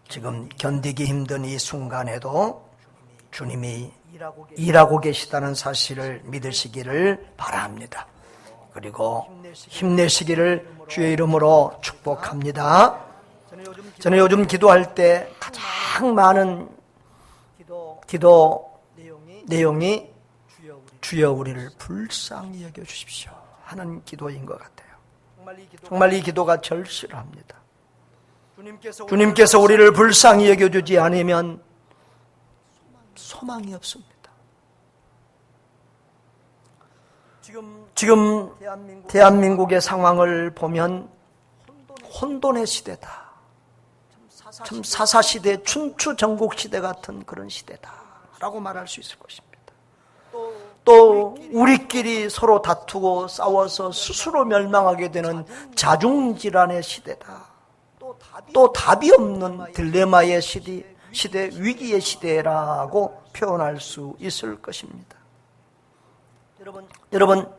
지금 견디기 힘든 이 순간에도 주님이 일하고 계시다는 사실을 믿으시기를 바랍니다. 그리고 힘내시기를 주의 이름으로 축복합니다. 저는 요즘 기도할 때 가장 많은 기도 내용이 주여 우리를 불쌍히 여겨주십시오 하는 기도인 것 같아요. 정말 이 기도가 절실합니다. 주님께서 우리를 불쌍히 여겨주지 않으면 소망이 없습니다. 지금 대한민국의 상황을 보면 혼돈의 시대다. 참 사사시대, 춘추전국시대 같은 그런 시대다라고 말할 수 있을 것입니다. 또 우리끼리 서로 다투고 싸워서 스스로 멸망하게 되는 자중질환의 시대다. 또 답이 없는 딜레마의 시대, 위기의 시대라고 표현할 수 있을 것입니다. 여러분,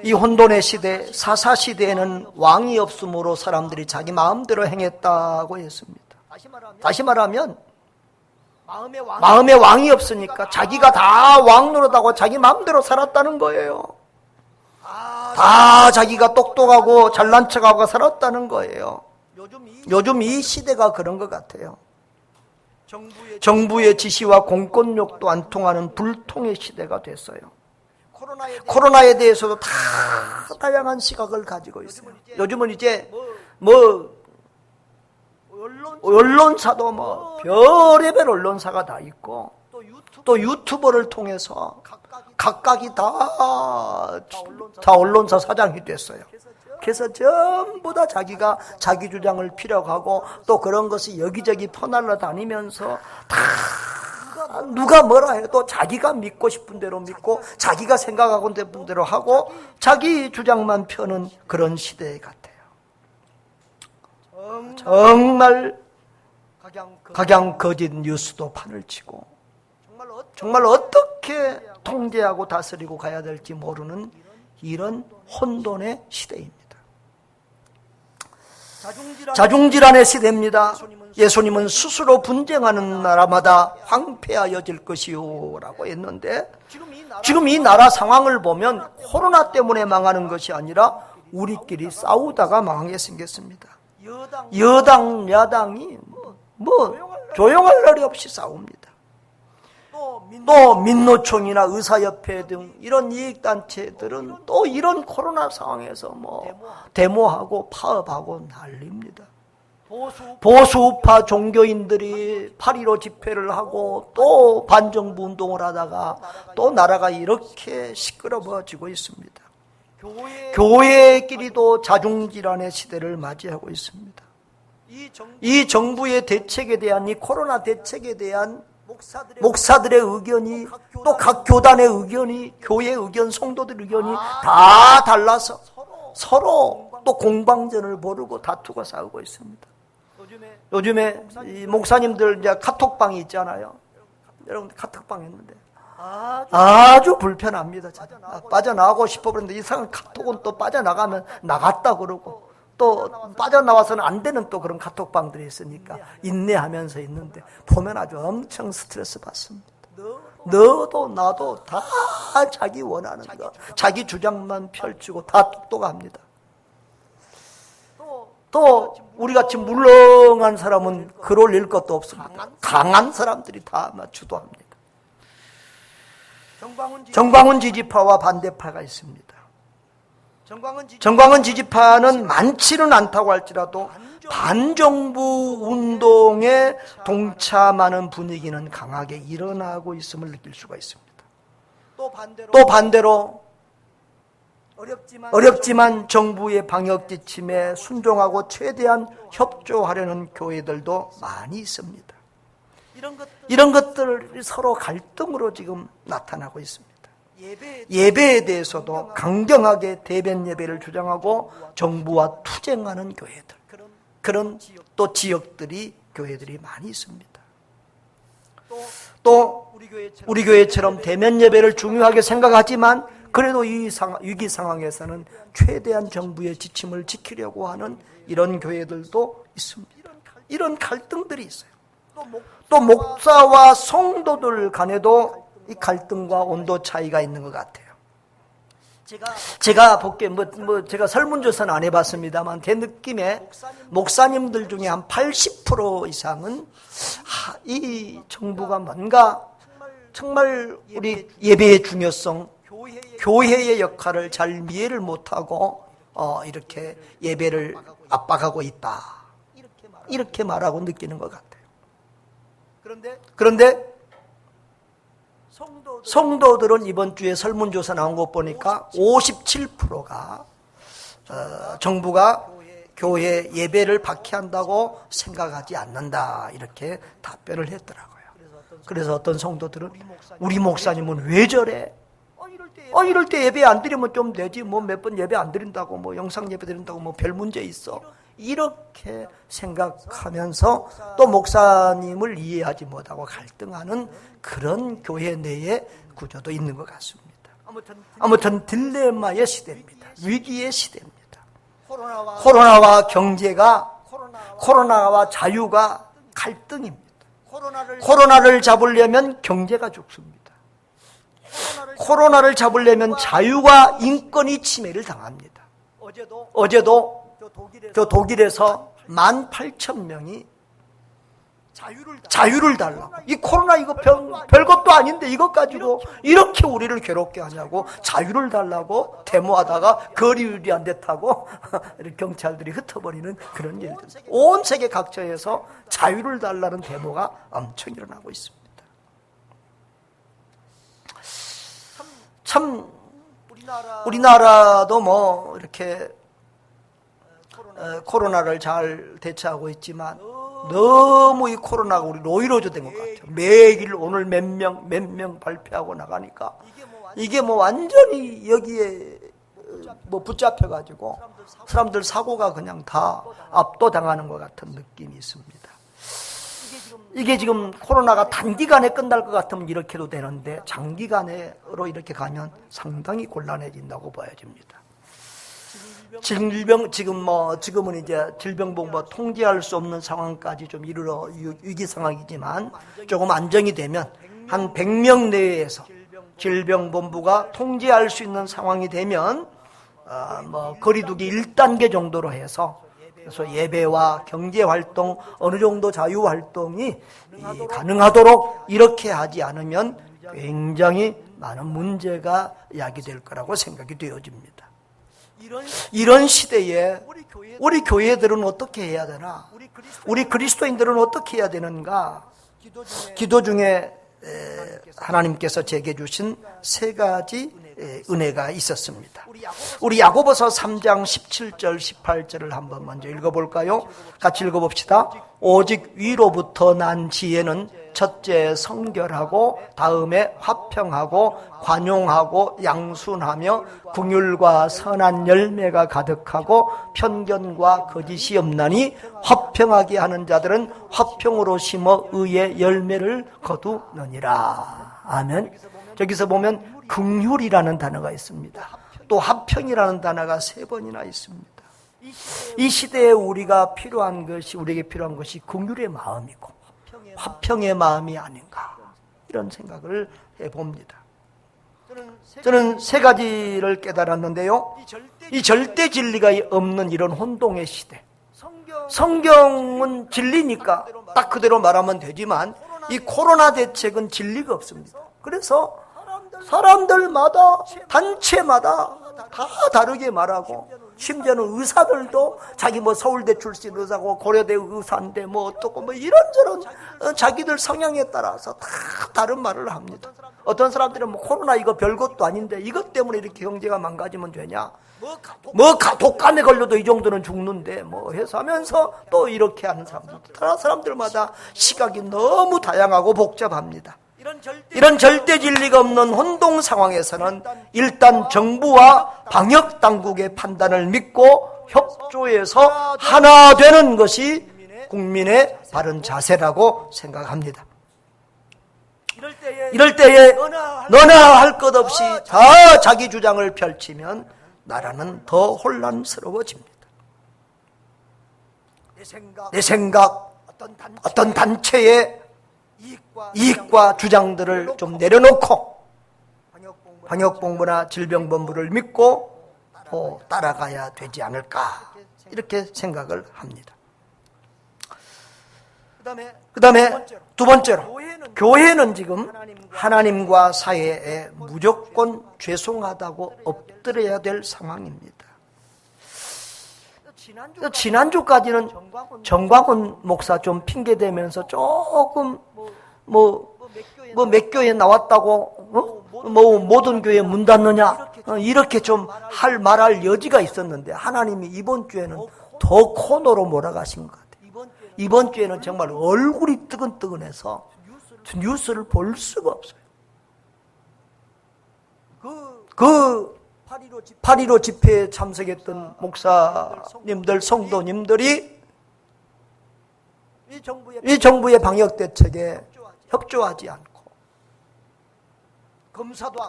이 혼돈의 시대, 사사시대에는 왕이 없으므로 사람들이 자기 마음대로 행했다고 했습니다. 다시 말하면 마음에 왕이 없으니까 자기가 다 왕 노릇하고 자기 마음대로 살았다는 거예요. 다 자기가 똑똑하고 잘난 척하고 살았다는 거예요. 요즘 이 시대가 그런 것 같아요. 정부의 지시와 공권력도 안 통하는 불통의 시대가 됐어요. 코로나에 대해서도 다 다양한 시각을 가지고 있어요. 요즘은 이제 언론사도 별의별 언론사가 다 있고 또 유튜버를 통해서 각각이 다 언론사 사장이 됐어요. 그래서 전부 다 자기가 자기 주장을 피려고 하고 또 그런 것이 여기저기 퍼날라 다니면서 다 누가 뭐라 해도 자기가 믿고 싶은 대로 믿고 자기가 생각하고 싶은 대로 하고 자기 주장만 펴는 그런 시대 같아요. 정말 각양 거짓 뉴스도 판을 치고 정말 어떻게 통제하고 다스리고 가야 될지 모르는 이런 혼돈의 시대입니다. 자중질환의 시대입니다. 예수님은 스스로 분쟁하는 나라마다 황폐하여질 것이요 라고 했는데 지금 이 나라 상황을 보면 코로나 때문에 망하는 것이 아니라 우리끼리 싸우다가 망하게 생겼습니다. 여당 야당이 조용할 날이 없이 싸웁니다. 또 민노총이나 의사협회 등 이런 이익단체들은 또 이런 코로나 상황에서 데모하고 파업하고 난립니다. 보수우파 종교인들이 8.15 집회를 하고 또 반정부 운동을 하다가 또 나라가 이렇게 시끄러워지고 있습니다. 교회끼리도 자중질환의 시대를 맞이하고 있습니다. 이 정부의 대책에 대한, 이 코로나 대책에 대한 목사들의 의견이 또 각 교단의 의견이, 교회 의견, 성도들 의견이 다 달라서 서로 또 공방전을 벌이고 다투고 싸우고 있습니다. 요즘에 이 목사님들 이제 카톡방이 있잖아요. 여러분 카톡방 했는데 아주 불편합니다. 빠져나가고 싶어 그러는데 이상한 카톡은 또 빠져나가면 나갔다 그러고 또 빠져나와서는 안 되는 또 그런 카톡방들이 있으니까 인내하면서 있는데 보면 아주 엄청 스트레스 받습니다. 너도 나도 다 자기 원하는 거, 자기 주장만 펼치고 다 똑똑합니다. 또 우리같이 물렁한 사람은 글 올릴 것도 없습니다. 강한 사람들이 다 주도합니다. 정광훈 지지파와 반대파가 있습니다. 정광훈 지지파는 많지는 않다고 할지라도 반정부 운동에 동참하는 분위기는 강하게 일어나고 있음을 느낄 수가 있습니다. 또 반대로 어렵지만 정부의 방역 지침에 순종하고 최대한 협조하려는 교회들도 많이 있습니다. 이런 것들이 서로 갈등으로 지금 나타나고 있습니다. 예배에 대해서도 강경하게 대변 예배를 주장하고 정부와 투쟁하는 교회들, 그런 또 지역들이 교회들이 많이 있습니다. 또 우리 교회처럼 대면 예배를 중요하게 생각하지만 그래도 이 위기 상황에서는 최대한 정부의 지침을 지키려고 하는 이런 교회들도 있습니다. 이런 갈등들이 있어요. 또 목사와 성도들 간에도 이 갈등과 온도 차이가 있는 것 같아요. 제가 볼게 제가 설문조사는 안 해봤습니다만 제 느낌에 목사님들 중에 한 80% 이상은 이 정부가 뭔가 정말 우리 예배의 중요성, 교회의 역할을 잘 이해를 못하고 이렇게 예배를 압박하고 있다, 이렇게 말하고 느끼는 것 같아요. 그런데 성도들은 이번 주에 설문조사 나온 거 보니까 57%가 정부가 교회 예배를 박해한다고 생각하지 않는다, 이렇게 답변을 했더라고요. 그래서 어떤 성도들은 우리 목사님은 왜 저래? 이럴 때 예배 안 드리면 좀 되지, 몇 번 예배 안 드린다고, 영상 예배 드린다고 별 문제 있어, 이렇게 생각하면서 또 목사님을 이해하지 못하고 갈등하는 그런 교회 내의 구조도 있는 것 같습니다. 아무튼 딜레마의 시대입니다. 위기의 시대입니다. 코로나와 경제가, 코로나와 자유가 갈등입니다. 코로나를 잡으려면 경제가 죽습니다. 코로나를 잡으려면 자유와 인권이 침해를 당합니다. 어제도 저 독일에서 18,000명이 자유를 달라고, 이 코로나 이거 별것도 아닌데 이것 가지고 이렇게 우리를 괴롭게 하냐고 자유를 달라고 데모하다가 거리유리 한 대 타고 경찰들이 흩어버리는 그런 일들, 온 세계 각처에서 자유를 달라는 데모가 엄청 일어나고 있습니다. 참 우리나라도 이렇게 코로나를 잘 대처하고 있지만 너무 이 코로나가 우리 노이로제 된 것 같아요. 매일 오늘 몇 명 발표하고 나가니까 이게 완전히 여기에 붙잡혀가지고 사람들 사고가 그냥 다 압도당하는 것 같은 느낌이 있습니다. 이게 지금 코로나가 단기간에 끝날 것 같으면 이렇게도 되는데 장기간으로 이렇게 가면 상당히 곤란해진다고 보여집니다. 지금은 이제 질병보건부가 통제할 수 없는 상황까지 좀 이르러 위기 상황이지만 조금 안정이 되면 한 100명 내외에서 질병본부가 통제할 수 있는 상황이 되면 거리두기 1단계 정도로 해서, 그래서 예배와 경제활동, 어느 정도 자유활동이 가능하도록 이렇게 하지 않으면 굉장히 많은 문제가 야기될 거라고 생각이 되어집니다. 이런 시대에 우리 교회들은 어떻게 해야 되나? 우리 그리스도인들은 어떻게 해야 되는가? 기도 중에 하나님께서 제게 주신 3가지 은혜가 있었습니다. 우리 야고보서 3장 17절 18절을 한번 먼저 읽어볼까요? 같이 읽어봅시다. 오직 위로부터 난 지혜는 첫째 성결하고 다음에 화평하고 관용하고 양순하며 긍휼과 선한 열매가 가득하고 편견과 거짓이 없나니 화평하게 하는 자들은 화평으로 심어 의의 열매를 거두느니라. 아멘. 저기서 보면 긍휼이라는 단어가 있습니다. 또 화평이라는 단어가 3번이나 있습니다. 이 시대에 우리에게 필요한 것이 긍휼의 마음이고 화평의 마음이 아닌가, 이런 생각을 해봅니다. 저는 3가지를 깨달았는데요. 이 절대 진리가 없는 이런 혼동의 시대, 성경은 진리니까 딱 그대로 말하면 되지만 이 코로나 대책은 진리가 없습니다. 그래서 사람들마다, 단체마다 다 다르게 말하고, 심지어는 의사들도 자기 서울대 출신 의사고 고려대 의사인데 어떻고 이런저런 자기들 성향에 따라서 다 다른 말을 합니다. 어떤 사람들은 코로나 이거 별것도 아닌데 이것 때문에 이렇게 경제가 망가지면 되냐? 독감에 걸려도 이 정도는 죽는데 해서 하면서 또 이렇게 하는 사람들마다 시각이 너무 다양하고 복잡합니다. 이런 절대 진리가 없는 혼동 상황에서는 일단 정부와 방역 당국의 판단을 믿고 협조해서 하나 되는 것이 국민의 바른 자세라고 생각합니다. 이럴 때에 너나 할 것 없이 다 자기 주장을 펼치면 나라는 더 혼란스러워집니다. 내 생각, 어떤 단체의 이익과 주장들을 좀 내려놓고 방역본부나 질병본부를 믿고 따라가야 되지 않을까, 이렇게 생각을 합니다. 그 다음에 두 번째로, 교회는 지금 하나님과 사회에 무조건 죄송하다고 엎드려야 될 상황입니다. 지난주까지는 정광훈 목사 좀 핑계대면서 조금 몇 교회 나왔다고, 모든 교회 문 닫느냐, 이렇게 좀 말할 여지가 있었는데, 하나님이 이번 주에는 더 코너로 몰아가신 것 같아요. 이번 주에는 정말 얼굴이 뜨근뜨근해서 뉴스를 볼 수가 없어요. 그 8.15 집회에 참석했던 목사님들, 성도님들이 이 정부의 방역대책에 협조하지 않고,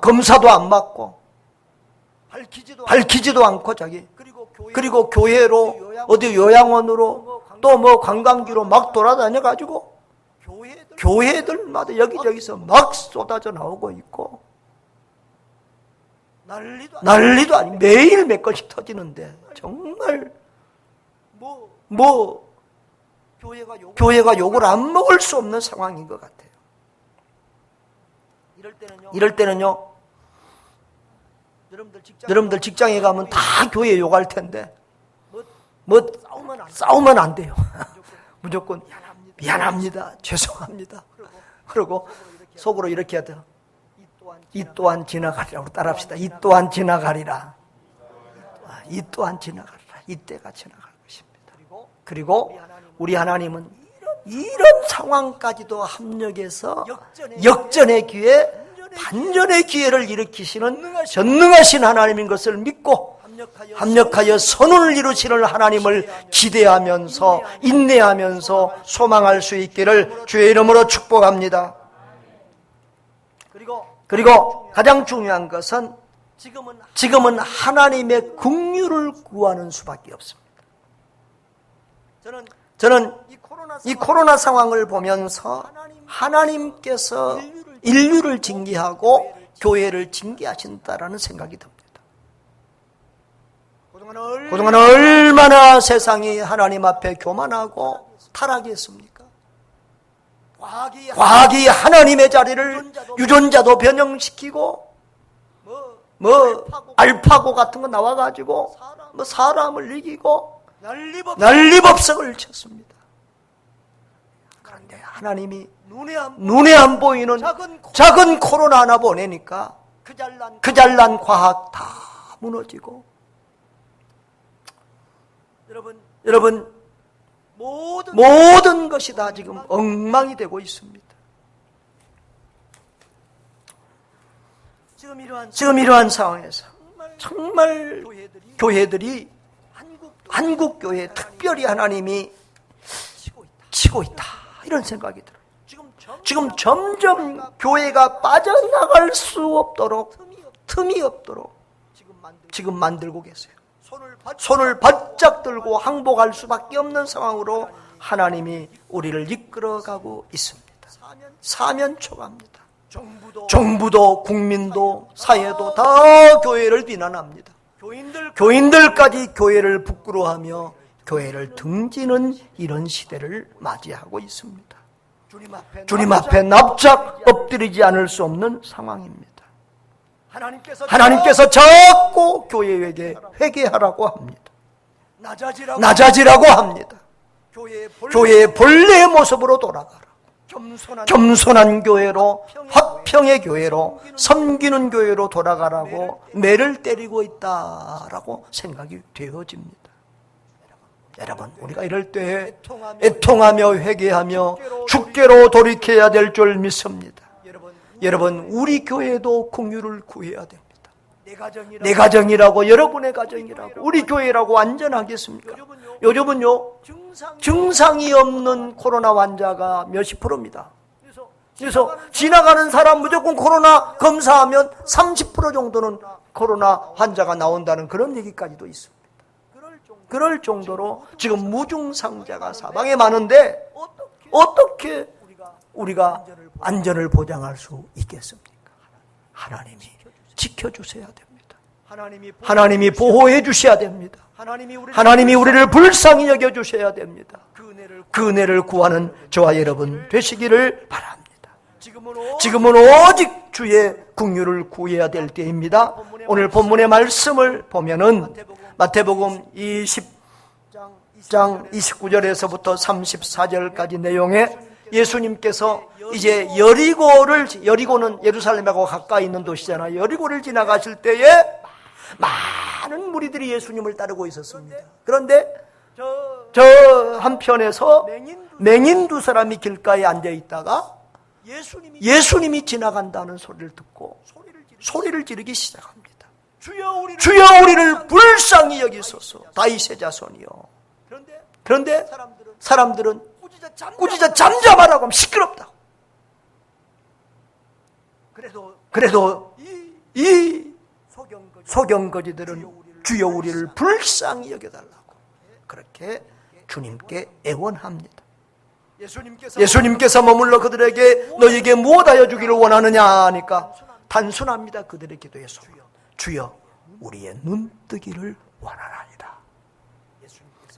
검사도 안 받고, 밝히지도 않고, 그리고 교회로, 어디 요양원으로, 또 관광지로 막 돌아다녀가지고, 교회들마다 여기저기서 막 쏟아져 나오고 있고, 난리도 아니고 매일 몇 건씩 터지는데, 정말 교회가 욕을 안 먹을 수 없는 상황인 것 같아요. 이럴 때는요, 여러분들 직장에 가면 다 교회 욕할 텐데, 싸우면 안 돼요. 무조건 미안합니다, 죄송합니다. 그리고 속으로 이렇게 해야 돼요. 이 또한 지나가리라고 따라합시다. 이 또한 지나가리라. 이 또한 지나가리라. 이때가 지나갈 것입니다. 그리고 우리 하나님은 이런 상황까지도 합력해서 역전의 기회, 반전의 기회를 일으키시는 전능하신 하나님인 것을 믿고 합력하여 선언을 이루시는 하나님을 기대하면서 인내하면서 소망할 수 있기를 주의 이름으로 축복합니다. 그리고 가장 중요한 것은 지금은 하나님의 긍휼을 구하는 수밖에 없습니다. 저는 이 코로나 상황을 보면서 하나님께서 인류를 징계하고 교회를 징계하신다라는 생각이 듭니다. 그동안 얼마나 세상이 하나님 앞에 교만하고 타락했습니까? 과학이 하나님의 자리를 유전자도 변형시키고, 알파고 같은 거 나와가지고 사람을 이기고 난리법석을 쳤습니다. 그런데 하나님이 눈에 안 보이는 작은 코로나 하나 보내니까 그 잘난 과학 다 무너지고, 여러분 모든 것이 다 지금 엉망이 되고 있습니다. 지금 이러한 상황에서 정말 교회들이, 한국 교회 특별히 하나님이 치고 있다, 이런 생각이 들어요. 지금 점점 교회가 빠져나갈 수 없도록, 틈이 없도록 지금 만들고 계세요. 손을 바짝 들고 항복할 수밖에 없는 상황으로 하나님이 우리를 이끌어가고 있습니다. 사면초가입니다. 정부도 국민도 사회도 다 교회를 비난합니다. 교인들까지 교회를 부끄러워하며 교회를 등지는 이런 시대를 맞이하고 있습니다. 주님 앞에 납작 엎드리지 않을 수 없는 상황입니다. 하나님께서 자꾸 교회에게 회개하라고 합니다. 낮아지라고 합니다. 교회의 본래의 모습으로 돌아가라. 겸손한 교회로, 화평의 교회로, 섬기는 교회로 돌아가라고 매를 때리고 있다라고 생각이 되어집니다. 여러분, 우리가 이럴 때 애통하며 회개하며 주께로 돌이켜야 될 줄 믿습니다. 여러분, 우리 교회도 긍휼을 구해야 됩니다. 내 가정이라고, 여러분의 가정이라고, 우리 교회라고 안전하겠습니까? 요즘은요, 증상이 없는 코로나 환자가 몇십 프로입니다. 그래서 지나가는 사람 무조건 코로나 검사하면 30% 정도는 코로나 환자가 나온다는 그런 얘기까지도 있습니다. 그럴 정도로 지금 무증상자가 사방에 많은데 어떻게 우리가 안전을 보장할 수 있겠습니까? 하나님이 지켜주셔야 됩니다. 하나님이 보호해 주셔야 됩니다. 하나님이 우리를 불쌍히 여겨주셔야 됩니다. 그 은혜를 구하는 저와 여러분 되시기를 바랍니다. 지금은 오직 주의 긍휼을 구해야 될 때입니다. 오늘 본문의 말씀을 보면은 마태복음 20장 29절에서부터 34절까지 내용에 예수님께서 이제 여리고는 예루살렘하고 가까이 있는 도시잖아요. 여리고를 지나가실 때에 많은 무리들이 예수님을 따르고 있었습니다. 그런데 저 한편에서 맹인 두 사람이 길가에 앉아 있다가 예수님이 지나간다는 소리를 듣고 소리를 지르기 시작합니다. 주여 우리를 불쌍히 여기소서. 다윗의 자손이요. 그런데 사람들은 꾸짖어 잠잠하라고 하면 시끄럽다고. 그래도 이 소경거지들은 주여 우리를 불쌍히 여겨달라고 그렇게 주님께 애원합니다. 예수님께서 머물러 그들에게 너에게 무엇하여 주기를 원하느냐 하니까 단순합니다. 그들의 기도에서 주여 우리의 눈뜨기를 원하나이다.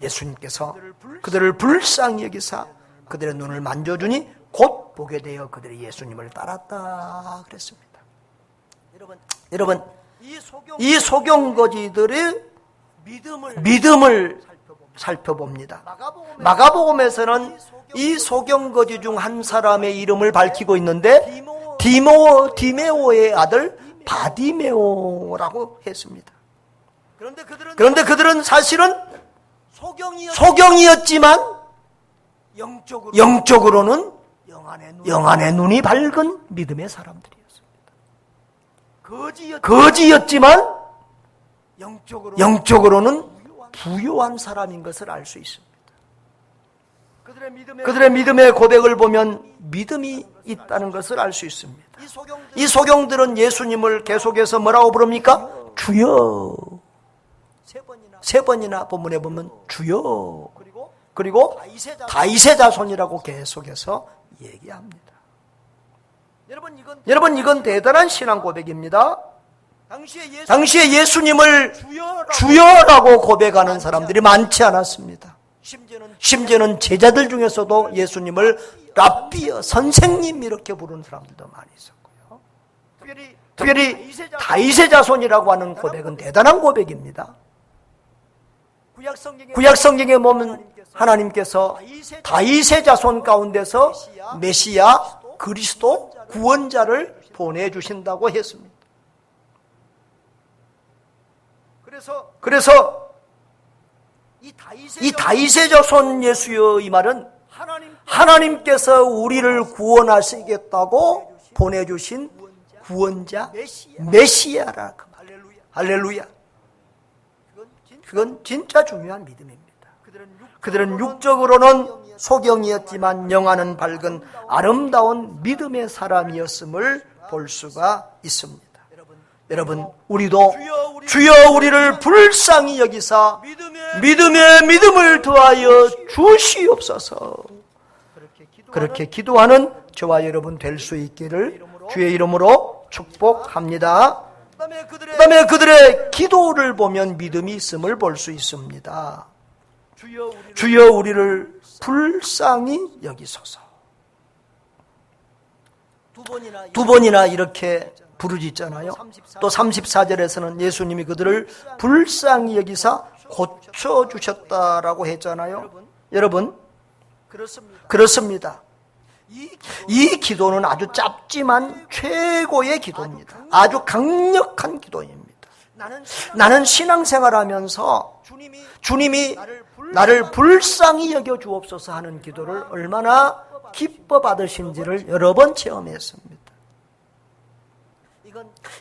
예수님께서 그들을 불쌍히 여기사 그들의 눈을 만져주니 곧 보게 되어 그들이 예수님을 따랐다 그랬습니다. 여러분 이 소경거지들의 믿음을 살펴봅니다. 마가복음에서는 이 소경거지 중 한 사람의 이름을 밝히고 있는데 디메오의 아들 바디메오라고 했습니다. 그런데 그들은 사실은 소경이었지만 영적으로는 영안의 눈이 밝은 믿음의 사람들이었습니다. 거지였지만 영적으로는 부유한 사람인 것을 알 수 있습니다. 그들의 믿음의 고백을 보면 믿음이 있다는 것을 알 수 있습니다. 이 소경들은 예수님을 계속해서 뭐라고 부릅니까? 주여. 세 번이나 본문에 보면 주여. 그리고 다윗의 자손이라고 계속해서 얘기합니다. 여러분 이건 대단한 신앙 고백입니다. 당시에 예수님을 주여라고 고백하는 사람들이 많지 않았습니다. 심지어는 제자들 중에서도 예수님을 랍비여 선생님 이렇게 부르는 사람들도 많이 있었고요. 특별히 다윗의 자손이라고 하는 고백은 대단한 고백입니다. 구약 성경에 보면 하나님께서 다윗의 자손 가운데서 메시아 그리스도 구원자를 보내주신다고 했습니다. 그래서 이 다윗의 자손 예수여 이 말은 하나님께서 우리를 구원하시겠다고 보내주신 구원자 메시아라. 할렐루야. 그건 진짜 중요한 믿음입니다. 그들은 육적으로는 소경이었지만 영안은 밝은 아름다운 믿음의 사람이었음을 볼 수가 있습니다. 여러분 우리도 주여 우리를 불쌍히 여기사 믿음의 믿음을 더하여 주시옵소서. 그렇게 기도하는 저와 여러분 될 수 있기를 주의 이름으로 축복합니다. 그다음에 그들의 기도를 보면 믿음이 있음을 볼 수 있습니다. 주여 우리를 불쌍히 여기소서. 두 번이나 이렇게 부르짖잖아요. 또 34절에서는 예수님이 그들을 불쌍히 여기사 고쳐주셨다라고 했잖아요. 여러분 그렇습니다. 이 기도는 아주 짧지만 최고의 기도입니다. 아주 강력한 기도입니다. 나는 신앙생활하면서 주님이 나를 불쌍히 여겨주옵소서 하는 기도를 얼마나 기뻐 받으신지를 여러 번 체험했습니다.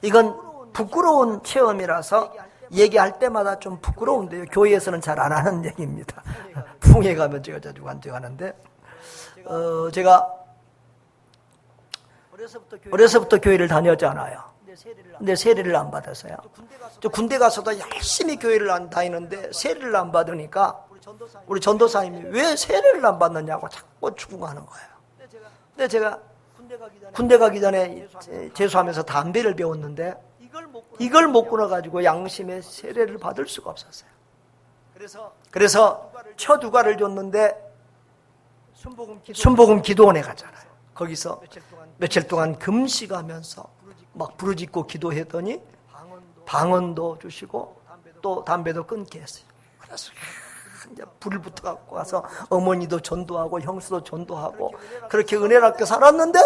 이건 부끄러운 체험이라서 얘기할 때마다 좀 부끄러운데요. 교회에서는 잘 안 하는 얘기입니다. 풍에 가면 제가 자주 간증하는데 제가 어려서부터 교회를 다녔잖아요. 근데 세례를 안 받아서요. 저 군대 가서도 열심히 교회를 안 다니는데 세례를 안 받으니까 우리 전도사님이 왜 세례를 안 받느냐고 자꾸 추궁하는 거예요. 근데 제가 군대 가기 전에 재수하면서 담배를 배웠는데 이걸 못 끊어가지고 양심에 세례를 받을 수가 없었어요. 그래서 처두가를 줬는데 순복음 기도원에 가잖아요. 거기서 며칠 동안 금식하면서 막 부르짖고 기도했더니 방언도 주시고 또 담배도 끊게 했어요. 그래서 이제 불을 붙어갖고 와서 어머니도 전도하고 형수도 전도하고 그렇게 은혜롭게 살았는데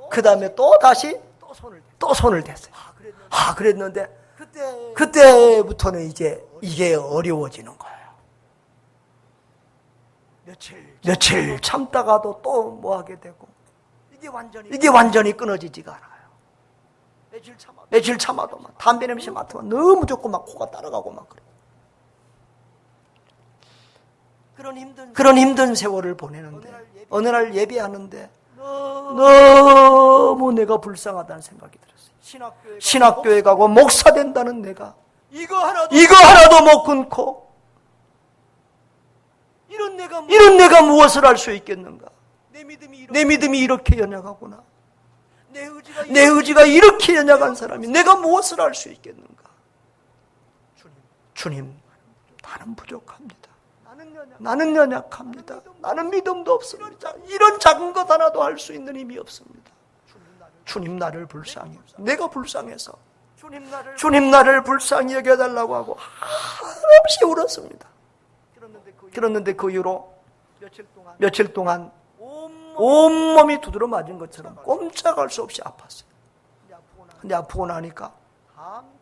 그 다음에 또 다시 또 손을 댔어요. 그랬는데 그때부터는 이제 이게 어려워지는 거예요. 며칠 참다가도 또 뭐 하게 되고 이게 완전히 끊어지지가 않아요. 며칠 참아도 막 담배 냄새 맡으면 너무 좋고 막 코가 따라가고 막 그래요. 그런 힘든 세월을 보내는데 어느 날 예배하는데 너무 내가 불쌍하다는 생각이 들었어요. 신학교에 가고 목사 된다는 내가 이거 하나도 못 끊고 이런 내가 무엇을 할 수 있겠는가? 내 믿음이 이렇게 연약하구나. 내 의지가 이렇게 연약한 사람이 내가 무엇을 할 수 있겠는가? 주님, 나는 부족합니다. 나는 연약합니다. 나는 믿음도 없습니다. 이런 작은 것 하나도 할 수 있는 힘이 없습니다. 주님 나를 불쌍히, 내가 불쌍해서 주님 나를 불쌍히 여겨달라고 하고 한없이 울었습니다. 그랬는데 그 이후로 며칠 동안 온몸이 두드러 맞은 것처럼 꼼짝할 수 없이 아팠어요. 근데 아프고 나니까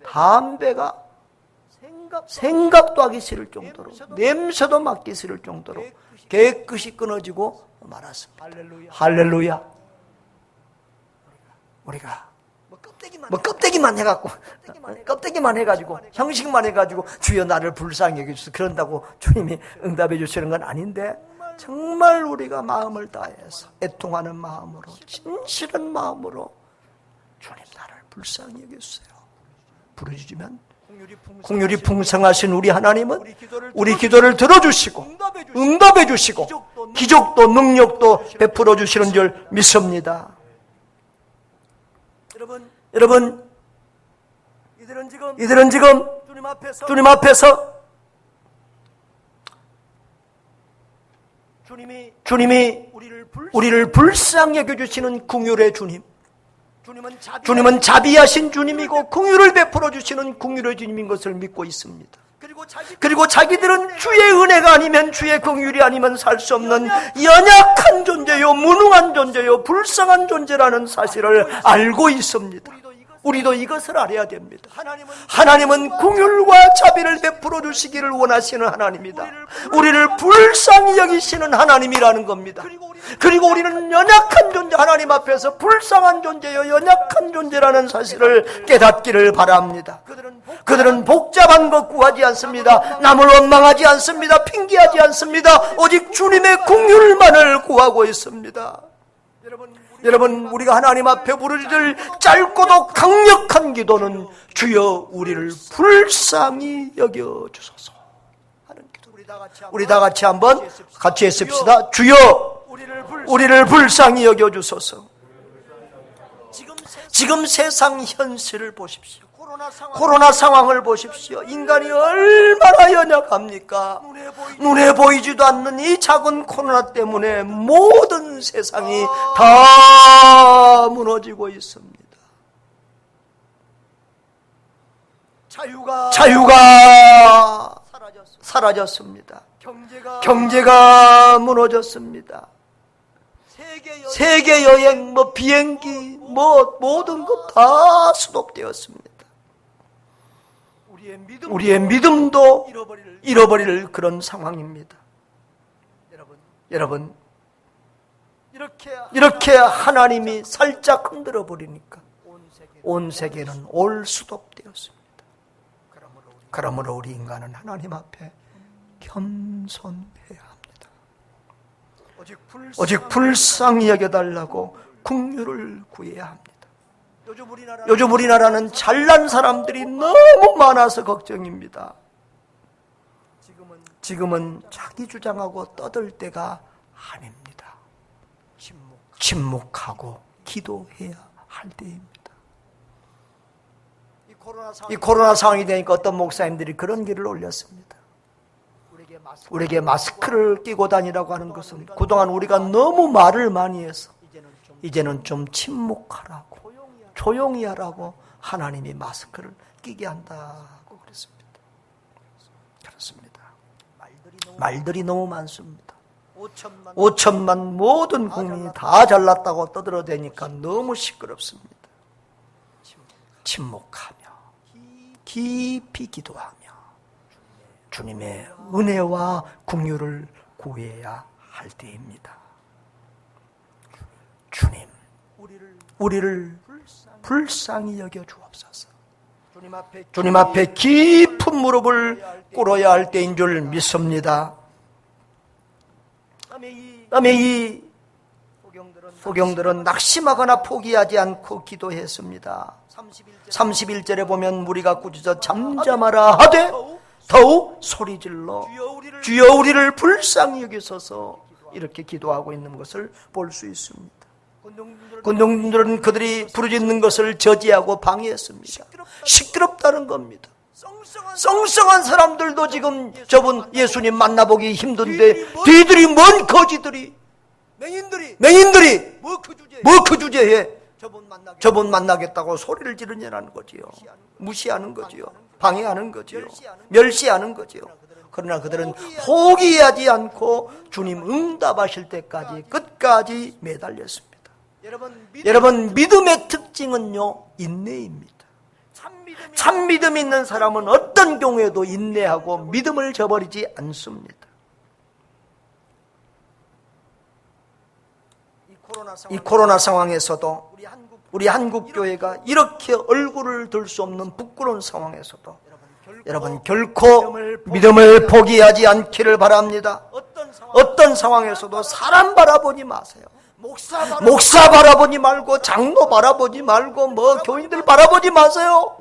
담배가 생각도 하기 싫을 정도로 냄새도 맡기 싫을 정도로 깨끗이 끊어지고 말았습니다. 할렐루야. 우리가 껍데기만 해가지고 형식만 해가지고 주여 나를 불쌍히 여겨주소서 그런다고 주님이 응답해 주시는 건 아닌데 정말 우리가 마음을 다해서 애통하는 마음으로 진실한 마음으로 주님 나를 불쌍히 여겨주세요 부르짖으면 긍휼이 풍성하신 우리 하나님은 우리 기도를 들어주시고 응답해 주시고 기적도 능력도 베풀어 주시는 줄 믿습니다. 여러분 이들은 지금 주님 앞에서 주님이 우리를 불쌍히 여겨주시는 긍휼의 주님, 주님은 자비하신 주님이고 긍휼을 베풀어 주시는 긍휼의 주님인 것을 믿고 있습니다. 그리고 자기들은 주의 은혜가 아니면 주의 긍휼이 아니면 살 수 없는 연약한 존재요, 무능한 존재요, 불쌍한 존재라는 사실을 알고 있습니다. 우리도 이것을 알아야 됩니다. 하나님은 긍휼과 자비를 베풀어 주시기를 원하시는 하나님이다. 우리를 불쌍히 여기시는 하나님이라는 겁니다. 그리고 우리는 연약한 존재, 하나님 앞에서 불쌍한 존재요 연약한 존재라는 사실을 깨닫기를 바랍니다. 그들은 복잡한 것 구하지 않습니다. 남을 원망하지 않습니다. 핑계하지 않습니다. 오직 주님의 긍휼만을 구하고 있습니다. 여러분, 우리가 하나님 앞에 부르짖을 짧고도 강력한 기도는 주여 우리를 불쌍히 여겨주소서 하는 기도. 우리 다 같이 한번 같이 했습시다. 주여 우리를 불쌍히 여겨주소서. 지금 세상 현실을 보십시오. 코로나 상황을 보십시오. 인간이 얼마나 연약합니까? 눈에 보이지도 않는 이 작은 코로나 때문에 모든 세상이 다 무너지고 있습니다. 자유가 사라졌습니다. 경제가 무너졌습니다. 세계 여행, 비행기, 모든 것 다 스톱되었습니다. 우리의 믿음도 잃어버릴 그런 상황입니다. 여러분, 이렇게 하나님이 살짝 흔들어 버리니까 온 세계는 올 스톱되었습니다. 그러므로 우리 인간은 하나님 앞에 겸손해야 합니다. 오직 불쌍히 여겨달라고 긍휼을 구해야 합니다. 요즘 우리나라는 잘난 사람들이 너무 많아서 걱정입니다. 지금은 자기 주장하고 떠들 때가 아닙니다. 침묵하고 기도해야 할 때입니다. 이 코로나 상황이 되니까 어떤 목사님들이 그런 글을 올렸습니다. 우리에게 마스크를 끼고 다니라고 하는 것은 그동안 우리가 너무 말을 많이 해서 이제는 좀 침묵하라고, 조용히 하라고 하나님이 마스크를 끼게 한다고 그랬습니다. 그렇습니다. 말들이 너무 많습니다. 5천만 모든 국민이 다 잘났다고 떠들어대니까 너무 시끄럽습니다. 침묵하며 깊이 기도하며 주님의 은혜와 긍휼을 구해야 할 때입니다. 주님, 우리를 불쌍히 여겨 주옵소서. 주님 앞에 깊은 무릎을 꿇어야 할 때인 줄 믿습니다. 다음에 이 소경들은 낙심하거나 포기하지 않고 기도했습니다. 31절에 보면 무리가 꾸짖어 잠잠하라 하되 더욱 소리질러 주여 우리를 불쌍히 여기소서 이렇게 기도하고 있는 것을 볼 수 있습니다. 군중들은 그들이 부르짖는 것을 저지하고 방해했습니다. 시끄럽다는 겁니다. 썽썽한 사람들도 지금 저분 예수님 만나보기 힘든데 뒤들이 뭔 거지들이 맹인들이 뭐 그 주제에 저분 만나겠다고 소리를 지르냐는 거지요. 무시하는 거지요. 방해하는 거지요. 멸시하는 거지요. 그러나 그들은 포기하지 않고 주님 응답하실 때까지 끝까지 매달렸습니다. 여러분 믿음의 특징은요 인내입니다. 참 믿음 있는 사람은 어떤 경우에도 인내하고 믿음을 저버리지 않습니다. 이 코로나 상황에서도 우리 한국 교회가 이렇게 얼굴을 들 수 없는 부끄러운 상황에서도 여러분 결코 믿음을 포기하지 않기를 바랍니다. 어떤 상황에서도 사람 바라보지 마세요. 목사 바라보지 말고 장로 바라보지 말고 뭐 교인들 바라보지 마세요.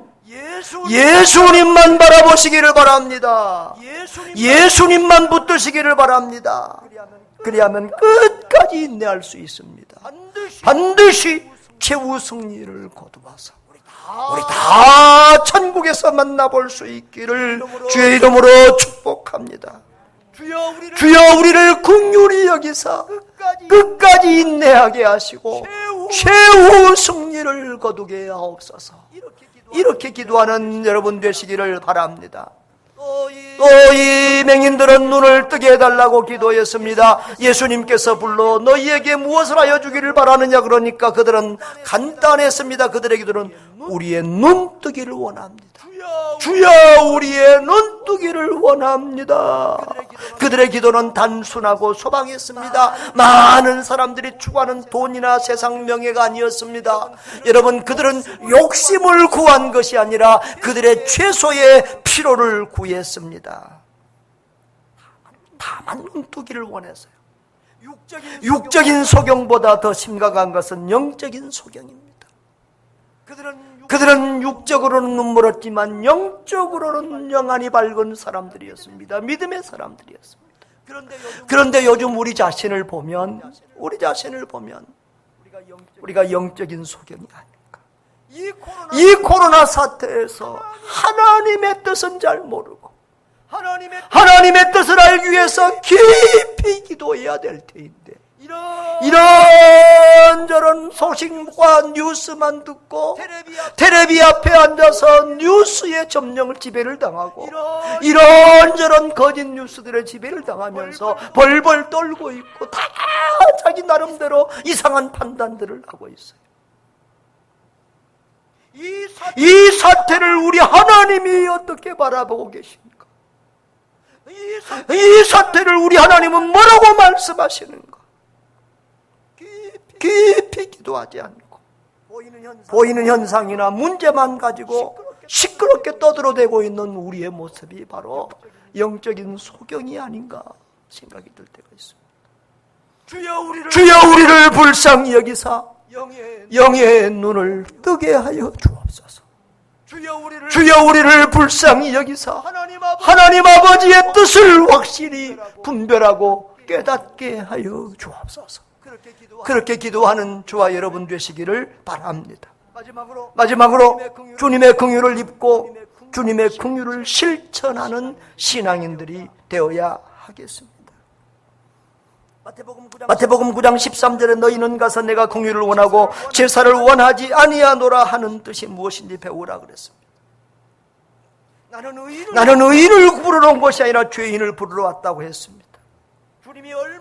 예수님만 바라보시기를 바랍니다. 예수님만 붙드시기를 바랍니다. 그리하면 끝까지 인내할 수 있습니다. 반드시 최후 승리를 거두어서 우리 다 천국에서 만나볼 수 있기를 주의 이름으로 축복합니다. 주여 우리를 긍휼히 여기사 끝까지 인내하게 하시고 최후 승리를 거두게 하옵소서. 이렇게 기도하는 여러분 되시기를 바랍니다. 또 이 맹인들은 눈을 뜨게 해달라고 기도했습니다. 예수님께서 불러 너희에게 무엇을 하여 주기를 바라느냐 그러니까 그들은 간단했습니다. 그들의 기도는 우리의 눈 뜨기를 원합니다. 주여 우리의 눈 뜨기를 원합니다. 그들의 기도는 단순하고 소박했습니다. 많은 사람들이 추구하는 돈이나 세상 명예가 아니었습니다. 여러분 그들은 욕심을 구한 것이 아니라 그들의 최소의 필요를 구했습니다. 다만 눈 뜨기를 원했어요. 육적인 소경보다 더 심각한 것은 영적인 소경입니다. 그들은 육적으로는 눈물었지만 영적으로는 영안이 밝은 사람들이었습니다. 믿음의 사람들이었습니다. 그런데 요즘 우리 자신을 보면 우리가 영적인 소경이 아닐까. 이 코로나 사태에서 하나님의 뜻은 잘 모르고 하나님의 뜻을 알기 위해서 깊이 기도해야 될 테인데 이런저런 소식과 뉴스만 듣고 텔레비 앞에 앉아서 뉴스의 점령을 지배를 당하고 이런저런 거짓 뉴스들의 지배를 당하면서 벌벌 떨고 있고 다 자기 나름대로 이상한 판단들을 하고 있어요. 이 사태를 우리 하나님이 어떻게 바라보고 계십니까? 이 사태를 우리 하나님은 뭐라고 말씀하시는가? 깊이 기도하지 않고 보이는 현상이나 문제만 가지고 시끄럽게 떠들어대고 있는 우리의 모습이 바로 영적인 소경이 아닌가 생각이 들 때가 있습니다. 주여 우리를 불쌍히 여기사 영의 눈을 뜨게 하여 주옵소서. 주여 우리를 불쌍히 여기사 하나님 아버지의 뜻을 확실히 분별하고 깨닫게 하여 주옵소서. 그렇게 기도하는 저와 여러분 되시기를 바랍니다. 마지막으로 주님의 긍휼을 입고 주님의 긍휼을 실천하는 신앙인들이 되어야 하겠습니다. 마태복음 9장 13절에 너희는 가서 내가 긍휼을 원하고 제사를 원하지 아니하노라 하는 뜻이 무엇인지 배우라 그랬습니다. 나는 의인을 부르러 온 것이 아니라 죄인을 부르러 왔다고 했습니다.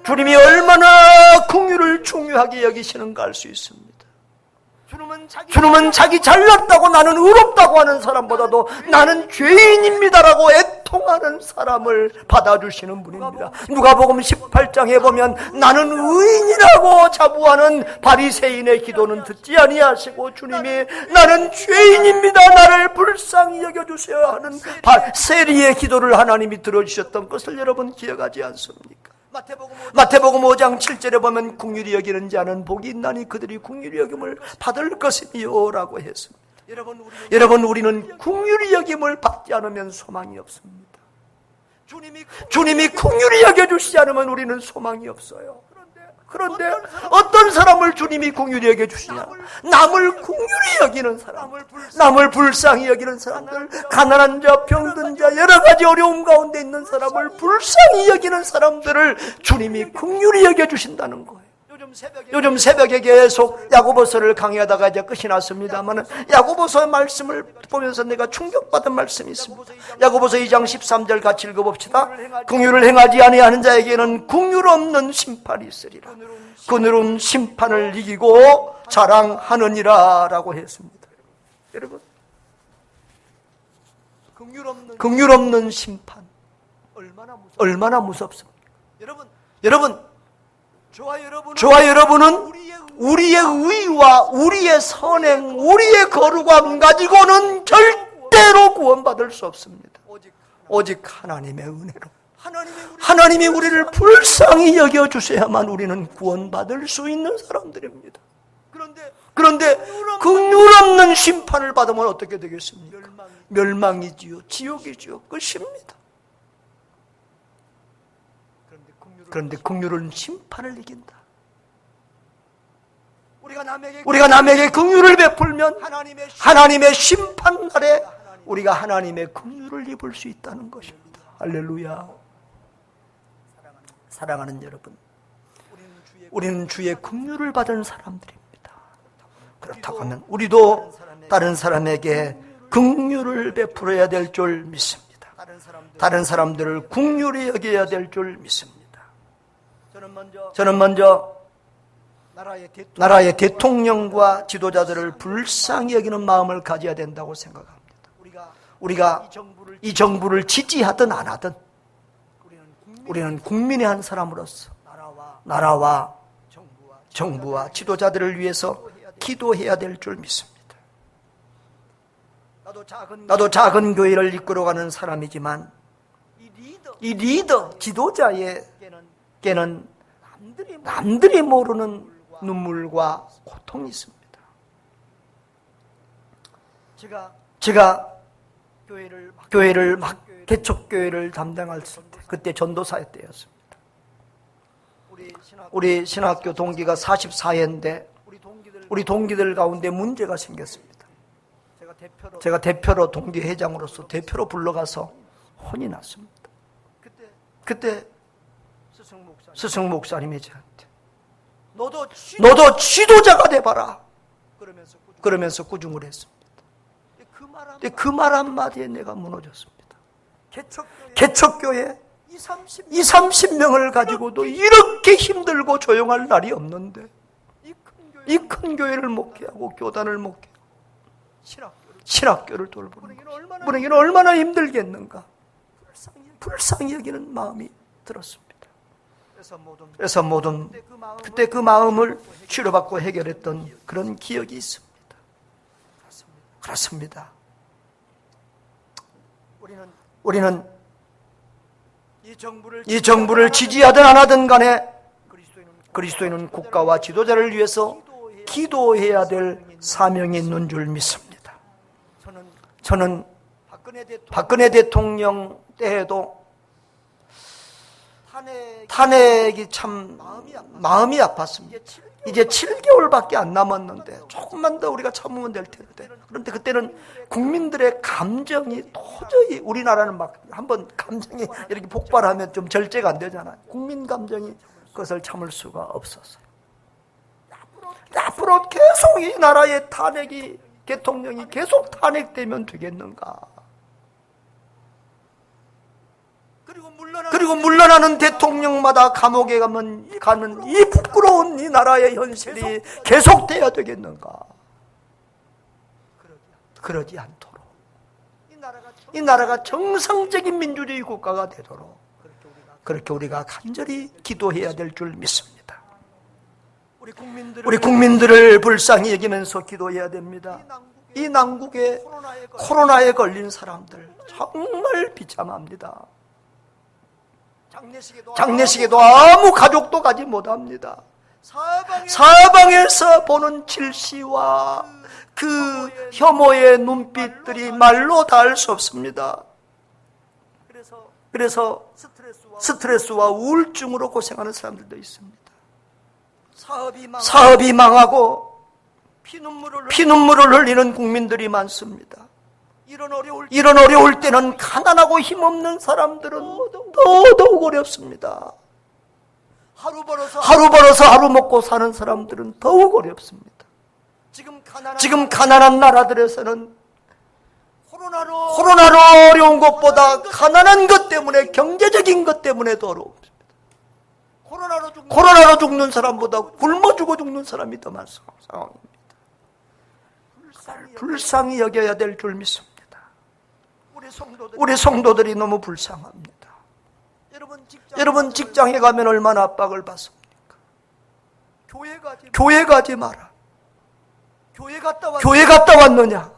주님이 얼마나 긍휼을 중요하게 여기시는가 알 수 있습니다. 주님은 자기 잘났다고 나는 의롭다고 하는 사람보다도 나는 죄인입니다라고 애통하는 사람을 받아주시는 분입니다. 누가복음 18장에 보면 나는 의인이라고 자부하는 바리새인의 기도는 듣지 아니하시고 주님이 나는 죄인입니다, 나를 불쌍히 여겨주셔야 하는 세리의 기도를 하나님이 들어주셨던 것을 여러분 기억하지 않습니까? 마태복음 5장 7절에 보면 긍휼히 여기는 자는 복이 있나니 그들이 긍휼히 여김을 받을 것이니요 라고 했습니다. 여러분 우리는 긍휼히 여김을 받지 않으면 소망이 없습니다. 주님이 긍휼히 여겨주시지 않으면 우리는 소망이 없어요. 그런데 어떤 사람을 주님이 긍휼히 여겨주시냐? 남을 긍휼히 여기는 사람, 남을 불쌍히 여기는 사람들, 가난한 자, 병든 자, 여러 가지 어려움 가운데 있는 사람을 불쌍히 여기는 사람들을 주님이 긍휼히 여겨주신다는 거예요. 요즘 새벽에 계속 야고보서를 강의하다가 이제 끝이 났습니다만 야고보서의 말씀을 보면서 내가 충격받은 말씀이 있습니다. 야고보서 2장 13절 같이 읽어봅시다. 긍휼을 행하지 아니하는 자에게는 긍휼 없는 심판이 있으리라. 그늘은 심판을 이기고 자랑하느니라 라고 했습니다. 여러분, 긍휼 없는 심판 얼마나 무섭습니까? 여러분 저와 여러분은 우리의 의와 우리의 선행, 우리의 거룩함 가지고는 절대로 구원받을 수 없습니다. 오직 하나님의 은혜로 하나님이 우리를 불쌍히 여겨주셔야만 우리는 구원받을 수 있는 사람들입니다. 그런데 긍휼 없는 심판을 받으면 어떻게 되겠습니까? 멸망이지요, 지옥이지요, 끝입니다. 그런데 긍휼은 심판을 이긴다. 우리가 남에게 긍휼을 베풀면 하나님의 심판날에 우리가 하나님의 긍휼을 입을 수 있다는 것입니다. 할렐루야. 사랑하는 여러분, 우리는 주의 긍휼을 받은 사람들입니다. 그렇다고 하면 우리도 다른 사람에게 긍휼을 베풀어야 될 줄 믿습니다. 다른 사람들을 긍휼히 여겨야 될 줄 믿습니다. 저는 먼저 나라의 대통령과 지도자들을 불쌍히 여기는 마음을 가져야 된다고 생각합니다. 우리가 이 정부를 지지하든 안 하든 우리는 국민의 한 사람으로서 나라와 정부와 지도자들을 위해서 기도해야 될 줄 믿습니다. 나도 작은 교회를 이끌어가는 사람이지만 이 리더, 지도자에게는 남들이 모르는 눈물과 고통이 있습니다. 제가 교회를 막 개척교회를 담당할 때 그때 전도사의 때였습니다. 우리 신학교 동기가 44회인데 우리 동기들 가운데 문제가 생겼습니다. 제가 대표로 동기회장으로서 대표로 불러가서 혼이 났습니다. 그때 스승 목사님이 저한테 너도 지도자가 돼봐라 그러면서 꾸중을 했습니다. 그 말 한마디에 내가 무너졌습니다. 개척교회 20-30명을 가지고도 이렇게 힘들고 조용할 날이 없는데 이 큰 교회를 목회하고 교단을 목회하고 신학교를 돌보는 분에게는 얼마나 힘들겠는가. 불쌍히 여기는 마음이 들었습니다. 그래서 그때 그 마음을 치료받고 해결했던 그런 기억이 있습니다. 그렇습니다. 우리는 이 정부를 지지하든 안 하든 간에 그리스도인은 국가와 지도자를 위해서 기도해야 될 사명이 있는 줄 믿습니다. 저는 박근혜 대통령 때에도 탄핵이 참 마음이 아팠습니다. 이제 7개월밖에 안 남았는데 조금만 더 우리가 참으면 될 텐데, 그런데 그때는 국민들의 감정이 도저히, 우리나라는 막 한번 감정이 이렇게 폭발하면 좀 절제가 안 되잖아요. 국민 감정이 그것을 참을 수가 없었어요. 앞으로 계속 이 나라의 탄핵이, 대통령이 계속 탄핵되면 되겠는가? 그리고 물러나는 대통령마다 감옥에 가는 이 부끄러운 이 나라의 현실이 계속돼야 되겠는가? 그러지 않도록 이 나라가 정상적인 민주주의 국가가 되도록 그렇게 우리가 간절히 기도해야 될 줄 믿습니다. 우리 국민들을 불쌍히 여기면서 기도해야 됩니다. 이 난국에 코로나에 걸린 사람들 정말 비참합니다. 장례식에도 아무 가족도 가지 못합니다. 사방에서 보는 질시와 그 혐오의 눈빛들이 말로 다 할 수 없습니다. 그래서 스트레스와 우울증으로 고생하는 사람들도 있습니다. 사업이 망하고 피눈물을 흘리는 국민들이 많습니다. 이런 어려울 때는 가난하고 힘없는 사람들은 더더욱 어렵습니다. 하루 벌어서 하루 먹고 사는 사람들은 더욱 어렵습니다. 지금 가난한 나라들에서는 코로나로 어려운 것보다 가난한 것 때문에, 경제적인 것 때문에 더 어렵습니다. 코로나로 죽는 사람보다 굶어 죽는 사람이 더 많은 상황입니다. 불쌍히 여겨야 될 줄 믿습니다. 우리 성도들이 너무 불쌍합니다. 여러분 직장에 가면 얼마나 압박을 받습니까? 교회 가지 마라. 교회 갔다 왔느냐?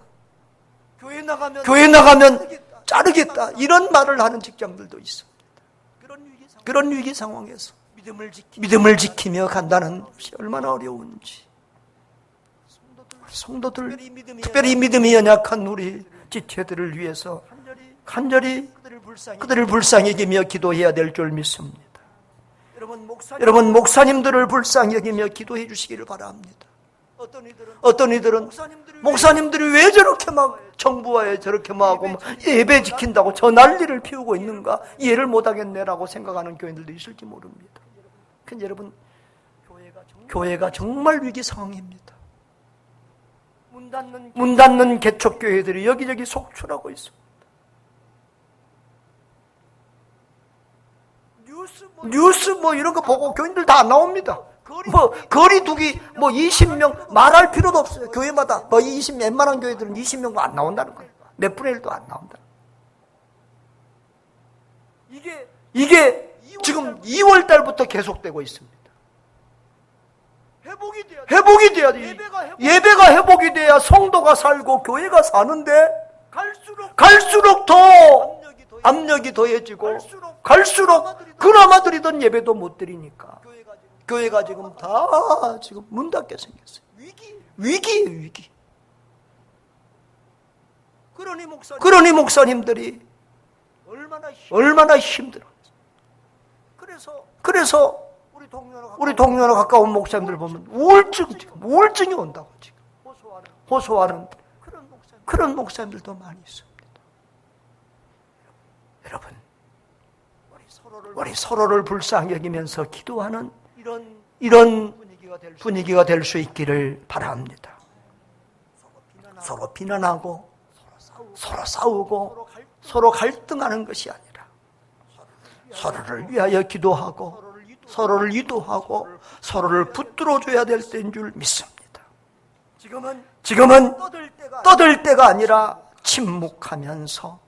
교회 나가면 자르겠다. 이런 말을 하는 직장들도 있습니다. 그런 위기 상황에서 믿음을 지키며 간다는 것이 얼마나 어려운지. 성도들, 특별히 믿음이 연약한 우리 지체들을 위해서 간절히 그들을 불쌍히 여기며 기도해야 될 줄 믿습니다. 여러분 목사님들을 불쌍히 여기며 기도해 주시기를 바랍니다. 어떤 이들은 목사님들이 왜 저렇게 막 정부와에 저렇게 막 하고 예배 지킨다고 저 난리를 피우고 있는가, 이해를 못하겠네라고 생각하는 교인들도 있을지 모릅니다. 근데 여러분, 교회가 정말 위기 상황입니다. 문 닫는 개척교회들이 여기저기 속출하고 있습니다. 뉴스 이런 거 보고 교인들 다 안 나옵니다. 거리 두기 20명 말할 필요도 없어요. 교회마다 20 웬만한 교회들은 20명도 안 나온다는 거예요. 몇 분의 1도 안 나온다. 이게 지금 2월 달부터 계속되고 있습니다. 회복이 돼야 돼. 예배가 회복이 돼야 성도가 살고 교회가 사는데 갈수록 더 압력이 더해지고 갈수록 그나마 드리던 예배도 못 드리니까 교회가 지금 다 지금 문 닫게 생겼어요. 위기예요, 위기. 그러니 목사님들이 얼마나 힘들어요. 그래서 우리 동료나 가까운 목사님들 보면 우울증이 온다고 지금 호소하는 그런 목사님들도 많이 있습니다. 여러분, 우리 서로를 불쌍히 여기면서 기도하는 이런 분위기가 될 수 있기를 바랍니다. 서로 비난하고 서로 싸우고 서로 갈등하는 것이 아니라 서로를 위하여 기도하고 서로를 유도하고 서로를 붙들어줘야 될 때인 줄 믿습니다. 지금은 떠들 때가 아니라 침묵하면서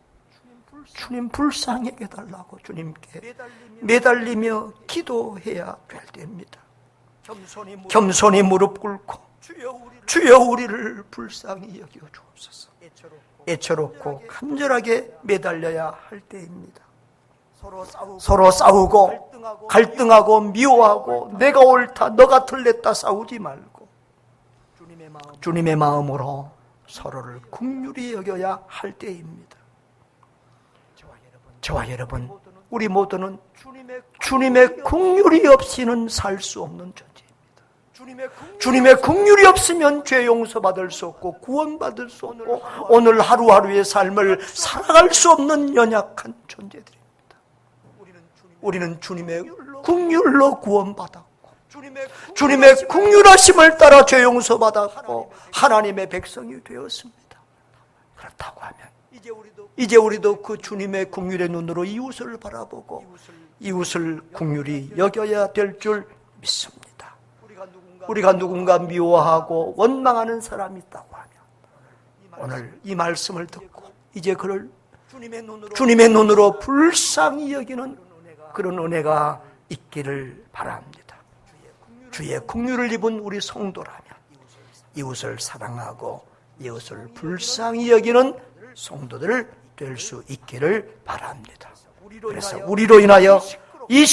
주님 불쌍히 여겨달라고 주님께 매달리며 기도해야 될 때입니다. 겸손히 무릎 꿇고 주여 우리를 불쌍히 여겨 주옵소서. 애처롭고 간절하게 매달려야 할 때입니다. 서로 싸우고 갈등하고 미워하고 내가 옳다 너가 틀렸다 싸우지 말고 주님의 마음으로 서로를 긍휼히 여겨야 할 때입니다. 저와 여러분, 우리 모두는 주님의 긍휼이 없이는 살 수 없는 존재입니다. 주님의 긍휼이 없으면 죄 용서받을 수 없고 구원받을 수 없고 오늘 하루하루의 삶을 살아갈 수 없는 연약한 존재들입니다. 우리는 주님의 긍휼로 구원받았고 주님의 긍휼하심을 따라 죄 용서받았고 하나님의 백성이 되었습니다. 그렇다고 하면 이제 우리도 그 주님의 긍휼의 눈으로 이웃을 바라보고 이웃을 긍휼히 여겨야 될 줄 믿습니다. 우리가 누군가 미워하고 원망하는 사람이 있다고 하면 오늘 이 말씀을 듣고 이제 그를 주님의 눈으로 불쌍히 여기는 그런 은혜가 있기를 바랍니다. 주의 긍휼을 입은 우리 성도라면 이웃을 사랑하고 이웃을 불쌍히 여기는 성도들 될 수 있기를 바랍니다. 그래서 우리로 인하여 이